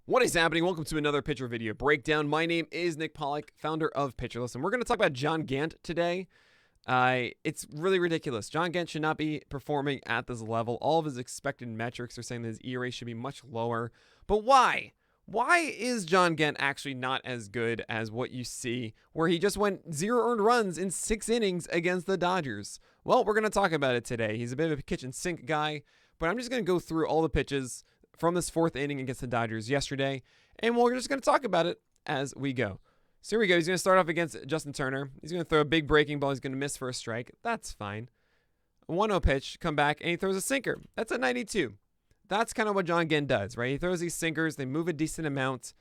What is happening? Welcome to another pitcher video breakdown. My name is Nick Pollack, founder of Pitcher List, and we're going to talk about John Gant today. It's really ridiculous. John Gant should not be performing at this level. All of his expected metrics are saying that his ERA should be much lower. But why? Why is John Gant actually not as good as what you see, where he just went 0 earned runs in 6 innings against the Dodgers? Well, we're going to talk about it today. He's a bit of a kitchen sink guy, but I'm just going to go through all the pitches from this 4th inning against the Dodgers yesterday, and we're just going to talk about it as we go. So here we go. He's going to start off against Justin Turner. He's going to throw a big breaking ball. He's going to miss for a strike. That's fine. A 1-0 pitch, come back, and he throws a sinker. That's a 92. That's kind of what John Gant does, right? He throws these sinkers. They move a decent amount.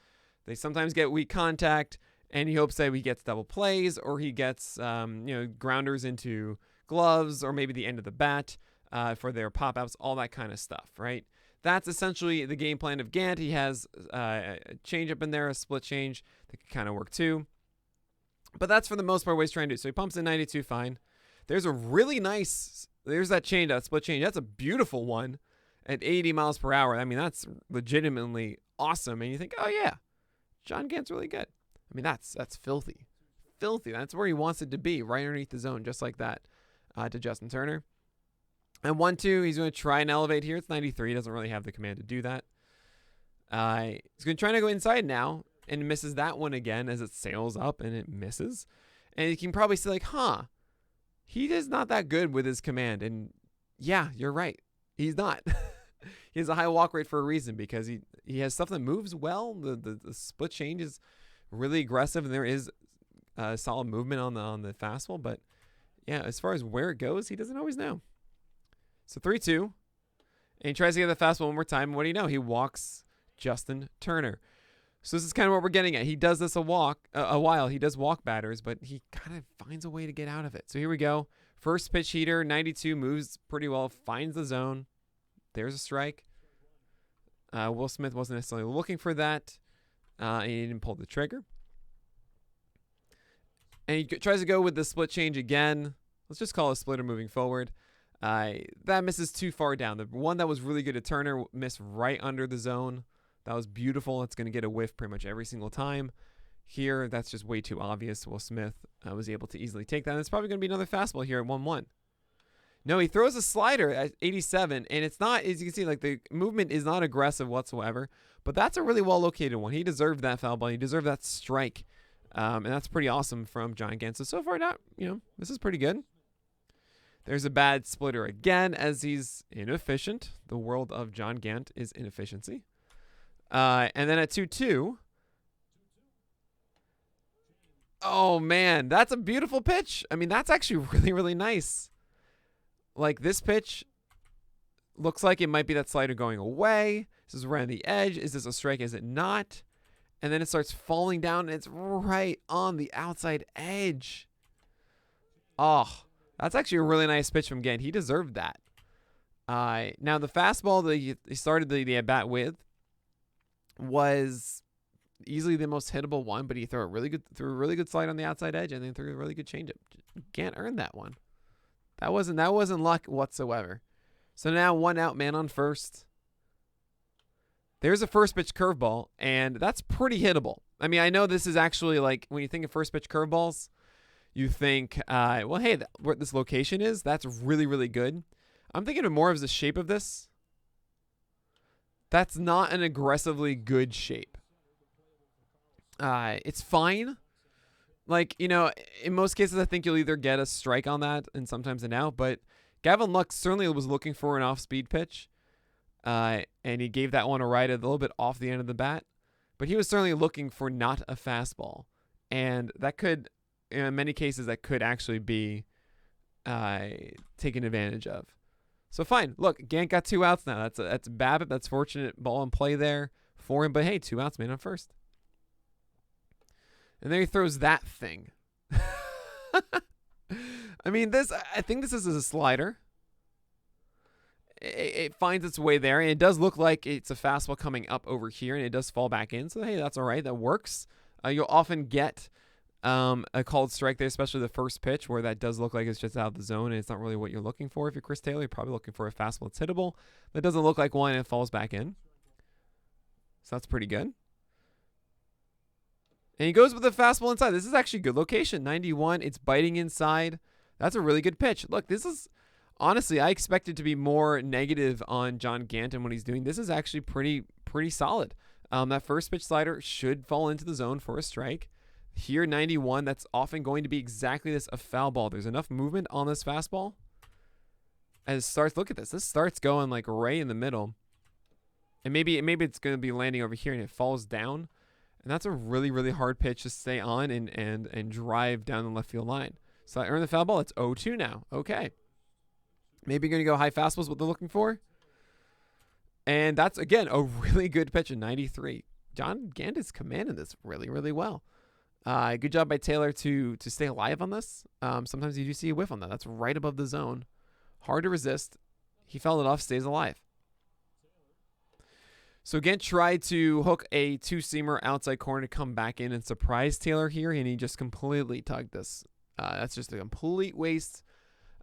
They sometimes get weak contact, and he hopes that he gets double plays or he gets grounders into gloves or maybe the end of the bat for their pop-outs, all that kind of stuff, right? That's essentially the game plan of Gant. He has a change up in there, a split change that can kind of work too. But that's for the most part what he's trying to do. So he pumps in 92, fine. There's a really nice, there's that change, that split change. That's a beautiful one at 80 miles per hour. I mean, that's legitimately awesome. And you think, oh yeah, John Gant's really good. I mean, that's filthy. Filthy. That's where he wants it to be, right underneath the zone, just like that to Justin Turner. And 1-2, he's going to try and elevate here. It's 93. He doesn't really have the command to do that. He's going to try to go inside now and misses that one again as it sails up and it misses. And you can probably see he is not that good with his command. And yeah, you're right. He's not. He has a high walk rate for a reason because he has stuff that moves well. The split change is really aggressive and there is solid movement on the fastball. But yeah, as far as where it goes, he doesn't always know. So 3-2, and he tries to get the fastball one more time. And what do you know? He walks Justin Turner. So this is kind of what we're getting at. He does this a while. He does walk batters, but he kind of finds a way to get out of it. So here we go. First pitch heater, 92, moves pretty well, finds the zone. There's a strike. Will Smith wasn't necessarily looking for that. And he didn't pull the trigger. And he tries to go with the split change again. Let's just call it a splitter moving forward. That misses too far down. The one that was really good at Turner missed right under the zone. That was beautiful. It's going to get a whiff pretty much every single time. Here, that's just way too obvious. Will Smith was able to easily take that. And it's probably going to be another fastball here at 1-1. No, he throws a slider at 87, and it's not, as you can see, the movement is not aggressive whatsoever. But that's a really well-located one. He deserved that foul ball. He deserved that strike. And that's pretty awesome from John Gant. So far, this is pretty good. There's a bad splitter again as he's inefficient. The world of John Gant is inefficiency. And then at 2-2. Oh, man. That's a beautiful pitch. I mean, that's actually really, really nice. This pitch looks like it might be that slider going away. This is right on the edge. Is this a strike? Is it not? And then it starts falling down, and it's right on the outside edge. Oh. That's actually a really nice pitch from Gant. He deserved that. Now, the fastball that he started the at-bat with was easily the most hittable one, but he threw a really good slide on the outside edge and then threw a really good changeup. Gant earned that one. That wasn't luck whatsoever. So now 1 out, man on first. There's a first pitch curveball, and that's pretty hittable. I mean, I know this is actually when you think of first pitch curveballs, you think, well, hey, where this location is, that's really, really good. I'm thinking of more of the shape of this. That's not an aggressively good shape. It's fine. In most cases, I think you'll either get a strike on that and sometimes an out. But Gavin Lux certainly was looking for an off-speed pitch. And he gave that one a ride a little bit off the end of the bat. But he was certainly looking for not a fastball. And that could... in many cases, that could actually be taken advantage of. So fine. Look, Gant got 2 outs now. That's BABIP. That's fortunate ball in play there for him. But hey, 2 outs, man on first. And then he throws that thing. I mean, I think this is a slider. It finds its way there, and it does look like it's a fastball coming up over here, and it does fall back in. So hey, that's all right. That works. You'll often get a called strike there, especially the first pitch, where that does look like it's just out of the zone and it's not really what you're looking for. If you're Chris Taylor, you're probably looking for a fastball that's hittable. That doesn't look like one and it falls back in. So that's pretty good. And he goes with the fastball inside. This is actually good location. 91. It's biting inside. That's a really good pitch. Look, this is honestly, I expected to be more negative on John Gant and what he's doing. This is actually pretty solid. That first pitch slider should fall into the zone for a strike. Here, 91. That's often going to be exactly this, a foul ball. There's enough movement on this fastball. As it starts, look at this. This starts going like right in the middle. And maybe it's going to be landing over here and it falls down. And that's a really hard pitch to stay on and drive down the left field line. So I earned the foul ball. It's 0-2 now. Okay. Maybe going to go high fastballs, what they're looking for. And that's, again, a really good pitch in 93. John Gant is commanding this really well. Good job by Taylor to stay alive on this. Sometimes you do see a whiff on that. That's right above the zone. Hard to resist. He fell it off, stays alive. So Gant tried to hook a two-seamer outside corner to come back in and surprise Taylor here, and he just completely tugged this. That's just a complete waste.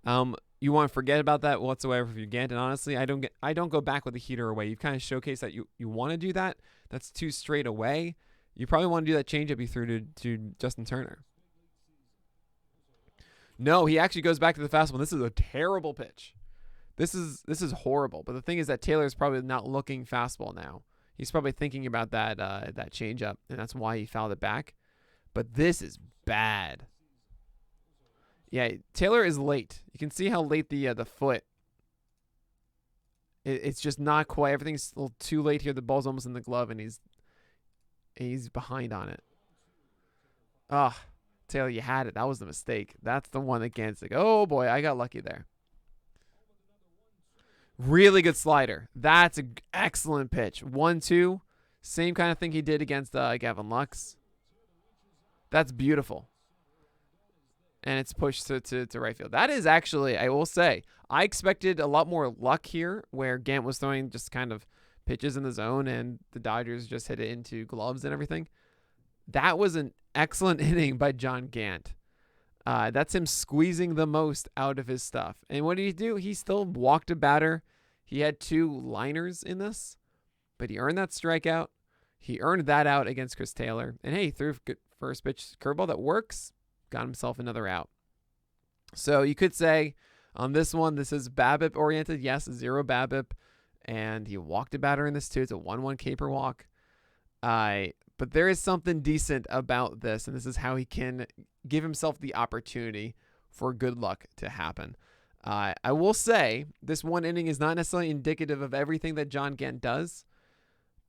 You want to forget about that whatsoever if you're Gant, and honestly, I don't go back with the heater away. You've kind of showcased that you want to do that. That's too straight away. You probably want to do that changeup you threw to Justin Turner. No, he actually goes back to the fastball. This is a terrible pitch. This is horrible. But the thing is that Taylor's probably not looking fastball now. He's probably thinking about that changeup, and that's why he fouled it back. But this is bad. Yeah, Taylor is late. You can see how late the foot. It's just not quite. Everything's a little too late here. The ball's almost in the glove, and he's behind on it. Ah, Taylor, you had it. That was the mistake. That's the one that Gant's like, oh boy, I got lucky there. Really good slider. That's an excellent pitch. 1-2. Same kind of thing he did against Gavin Lux. That's beautiful. And it's pushed to right field. That is actually, I will say, I expected a lot more luck here where Gant was throwing just kind of pitches in the zone and the Dodgers just hit it into gloves and everything. That was an excellent inning by John Gant. That's him squeezing the most out of his stuff. And what did he do? He still walked a batter. He had 2 liners in this, but he earned that strikeout. He earned that out against Chris Taylor. And hey, he threw a good first pitch curveball that works. Got himself another out. So you could say on this one, this is BABIP oriented. Yes, 0 BABIP. And he walked a batter in this too. It's a 1-1 caper walk. But there is something decent about this, and this is how he can give himself the opportunity for good luck to happen. I will say this one inning is not necessarily indicative of everything that John Gant does,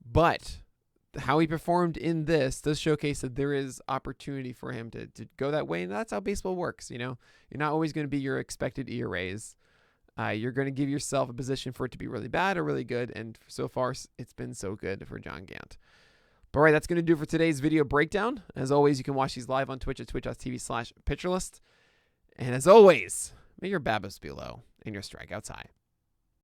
but how he performed in this does showcase that there is opportunity for him to go that way, and that's how baseball works. You know, you're not always going to be your expected ERAs. You're going to give yourself a position for it to be really bad or really good, and so far it's been so good for John Gant. But all right, that's going to do for today's video breakdown. As always, you can watch these live on Twitch at twitch.tv/pitcherlist. And as always, may your BABIPs be low and your strikeouts high.